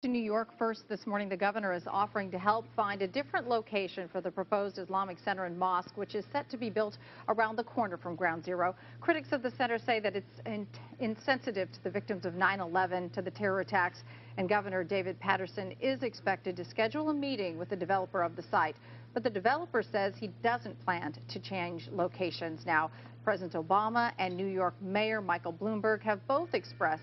To New York first this morning, the governor is offering to help find a different location for the proposed Islamic Center and Mosque, which is set to be built around the corner from Ground Zero. Critics of the center say that it's insensitive to the victims of 9/11, to the terror attacks, and Governor David Paterson is expected to schedule a meeting with the developer of the site. But the developer says he doesn't plan to change locations now. President Obama and New York Mayor Michael Bloomberg have both expressed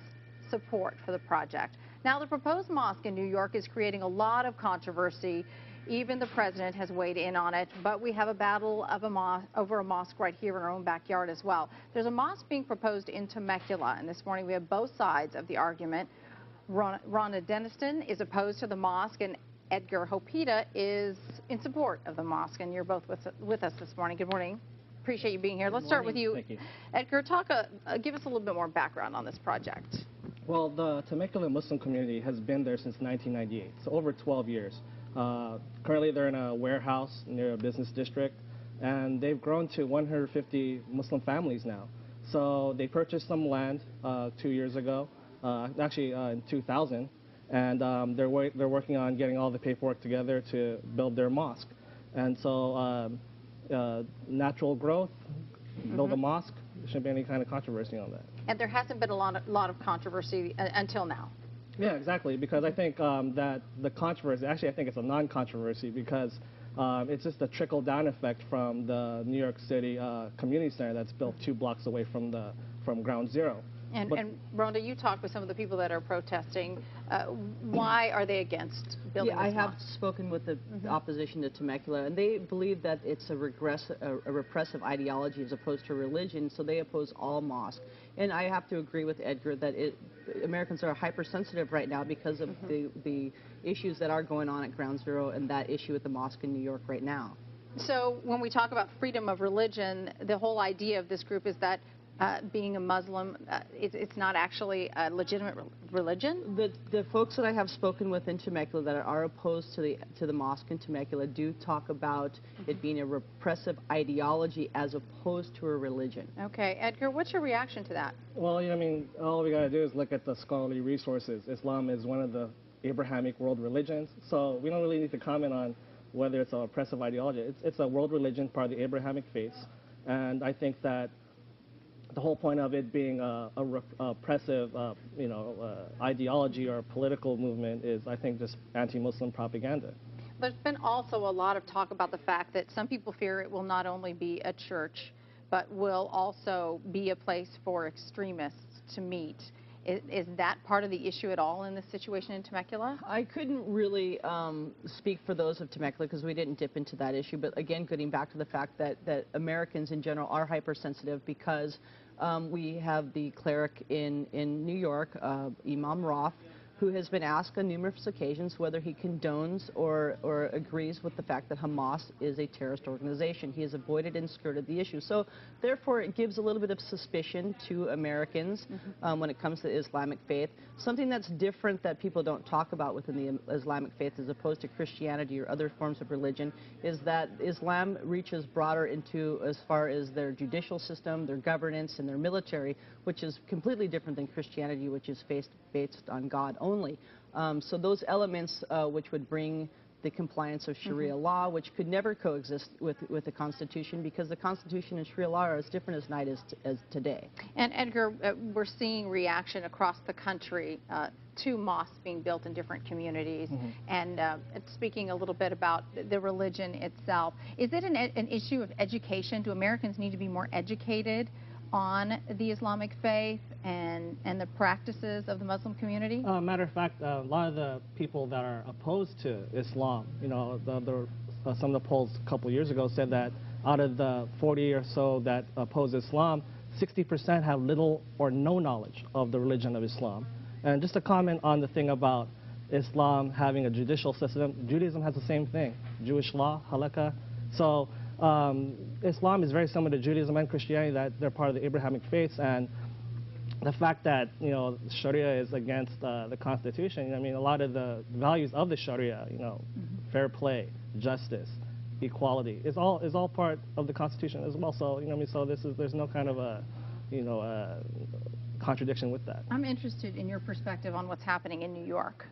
support for the project. Now, the proposed mosque in New York is creating a lot of controversy. Even the president has weighed in on it, but we have a battle of over a mosque right here in our own backyard as well. There's a mosque being proposed in Temecula, and this morning we have both sides of the argument. Rhonda Deniston is opposed to the mosque, and Edgar Hopida is in support of the mosque, and you're both with us this morning. Good morning. Appreciate you being here. Let's start with you. Thank you. Edgar, give us a little bit more background on this project. Well, the Temecula Muslim community has been there since 1998, so over 12 years. Currently, they're in a warehouse near a business district, and they've grown to 150 Muslim families now. So they purchased some land 2 years ago, actually in 2000, and they're working on getting all the paperwork together to build their mosque. And so natural growth, build a mosque. There shouldn't be any kind of controversy on that. And there hasn't been a lot of controversy until now. Yeah, exactly, because I think that the controversy, actually I think it's a non-controversy because it's just a trickle-down effect from the New York City community center that's built 2 blocks away from Ground Zero. And Rhonda, you talked with some of the people that are protesting. Why are they against building this mosque? I have spoken with the opposition to Temecula, and they believe that it's a repressive ideology as opposed to religion, so they oppose all mosques. And I have to agree with Edgar that Americans are hypersensitive right now because of the issues that are going on at Ground Zero and that issue at the mosque in New York right now. So when we talk about freedom of religion, the whole idea of this group is that being a Muslim, it's not actually a legitimate religion? The folks that I have spoken with in Temecula that are opposed to the mosque in Temecula do talk about it being a repressive ideology as opposed to a religion. Okay, Edgar, what's your reaction to that? Well, I mean, all we got to do is look at the scholarly resources. Islam is one of the Abrahamic world religions, so we don't really need to comment on whether it's a repressive ideology. It's a world religion, part of the Abrahamic faiths, and I think that the whole point of it being a oppressive, ideology or political movement is, I think, just anti-Muslim propaganda. There's been also a lot of talk about the fact that some people fear it will not only be a church, but will also be a place for extremists to meet. Is that part of the issue at all in this situation in Temecula? I couldn't really speak for those of Temecula because we didn't dip into that issue. But again, getting back to the fact that Americans in general are hypersensitive because we have the cleric in New York, Imam Roth, who has been asked on numerous occasions whether he condones or agrees with the fact that Hamas is a terrorist organization. He has avoided and skirted the issue. So therefore, it gives a little bit of suspicion to Americans when it comes to the Islamic faith. Something that's different that people don't talk about within the Islamic faith as opposed to Christianity or other forms of religion is that Islam reaches broader into as far as their judicial system, their governance, and their military, which is completely different than Christianity, which is based on God only. So those elements which would bring the compliance of Sharia law, which could never coexist with the Constitution because the Constitution and Sharia law are as different as night as today. And Edgar, we're seeing reaction across the country to mosques being built in different communities. And speaking a little bit about the religion itself, is it an issue of education? Do Americans need to be more educated on the Islamic faith and the practices of the Muslim community? Matter of fact, a lot of the people that are opposed to Islam, some of the polls a couple years ago said that out of the 40 or so that oppose Islam, 60% have little or no knowledge of the religion of Islam. And just to comment on the thing about Islam having a judicial system, Judaism has the same thing, Jewish law, halakha. So Islam is very similar to Judaism and Christianity, that they're part of the Abrahamic faiths, and the fact that Sharia is against the Constitution. I mean, a lot of the values of the Sharia, fair play, justice, equality, is all part of the Constitution as well. So so there's no kind of a contradiction with that. I'm interested in your perspective on what's happening in New York.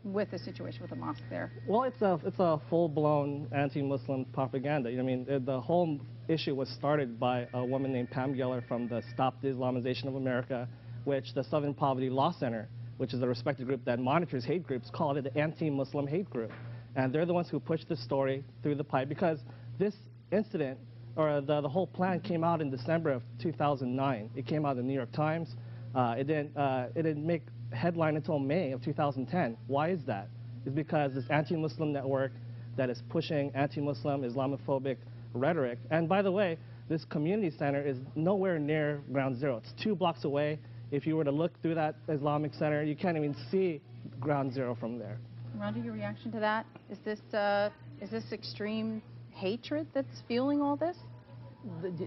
with the situation with the mosque there? Well, it's a full-blown anti-Muslim propaganda. I mean, the whole issue was started by a woman named Pam Geller from the Stop the Islamization of America, which the Southern Poverty Law Center, which is a respected group that monitors hate groups, called it the anti-Muslim hate group. And they're the ones who pushed the story through the pipe, because this incident, or the whole plan, came out in December of 2009. It came out in the New York Times. It didn't make headline until May of 2010. Why is that? It's because this anti-Muslim network that is pushing anti-Muslim, Islamophobic rhetoric. And by the way, this community center is nowhere near Ground Zero. It's 2 blocks away. If you were to look through that Islamic center, you can't even see Ground Zero from there. Rhonda, your reaction to that? Is this extreme hatred that's fueling all this?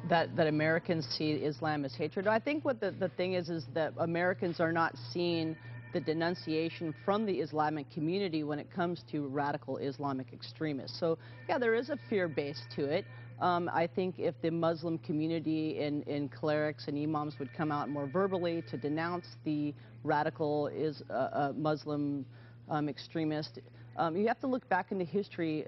That Americans see Islam as hatred. I think what the thing is that Americans are not seeing the denunciation from the Islamic community when it comes to radical Islamic extremists. So, yeah, there is a fear base to it. I think if the Muslim community and clerics and imams would come out more verbally to denounce the radical Muslim extremist, you have to look back into history.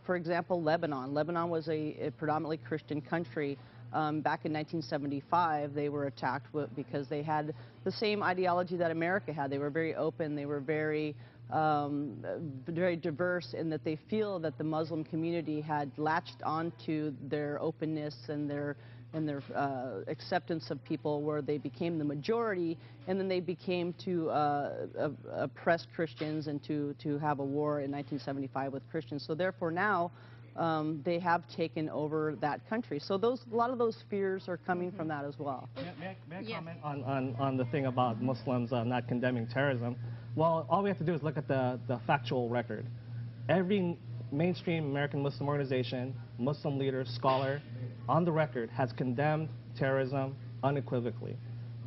For example, Lebanon. Lebanon was a predominantly Christian country. Back in 1975, they were attacked because they had the same ideology that America had. They were very open. They were very diverse, in that they feel that the Muslim community had latched onto their openness and their acceptance of people, where they became the majority, and then they became to oppress Christians and to have a war in 1975 with Christians. So therefore now they have taken over that country. So a lot of those fears are coming from that as well. May I comment on the thing about Muslims not condemning terrorism? Well, all we have to do is look at the factual record. Every mainstream American Muslim organization, Muslim leader, scholar, on the record, has condemned terrorism unequivocally.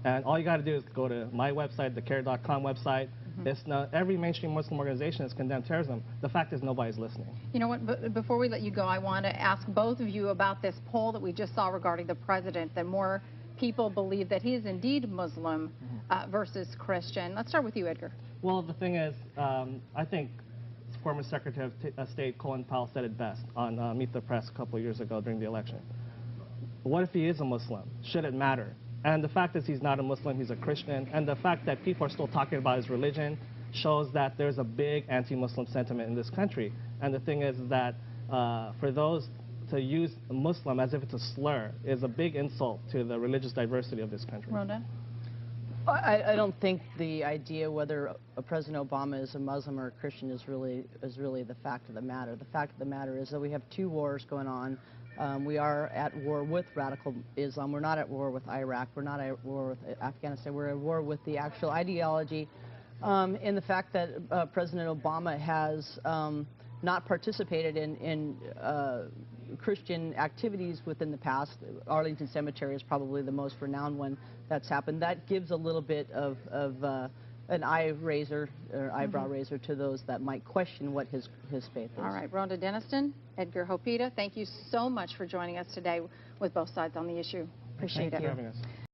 And all you got to do is go to my website, the CAIR.com website. Every mainstream Muslim organization has condemned terrorism. The fact is, nobody's listening. You know what? Before we let you go, I want to ask both of you about this poll that we just saw regarding the president, that more people believe that he is indeed Muslim versus Christian. Let's start with you, Edgar. Well, the thing is, I think former Secretary of State Colin Powell said it best on Meet the Press a couple of years ago during the election. What if he is a Muslim? Should it matter? And the fact is, he's not a Muslim, he's a Christian. And the fact that people are still talking about his religion shows that there's a big anti-Muslim sentiment in this country. And the thing is that for those to use Muslim as if it's a slur is a big insult to the religious diversity of this country. Rhonda? I don't think the idea whether President Obama is a Muslim or a Christian is really the fact of the matter. The fact of the matter is that we have 2 wars going on. We are at war with radical Islam. We're not at war with Iraq. We're not at war with Afghanistan. We're at war with the actual ideology. And the fact that President Obama has not participated in Christian activities within the past. Arlington Cemetery is probably the most renowned one that's happened. That gives a little bit of an eye raiser or eyebrow raiser to those that might question what his faith is. All right, Rhonda Deniston, Edgar Hopida, thank you so much for joining us today with both sides on the issue. Appreciate it. Thank you for having us.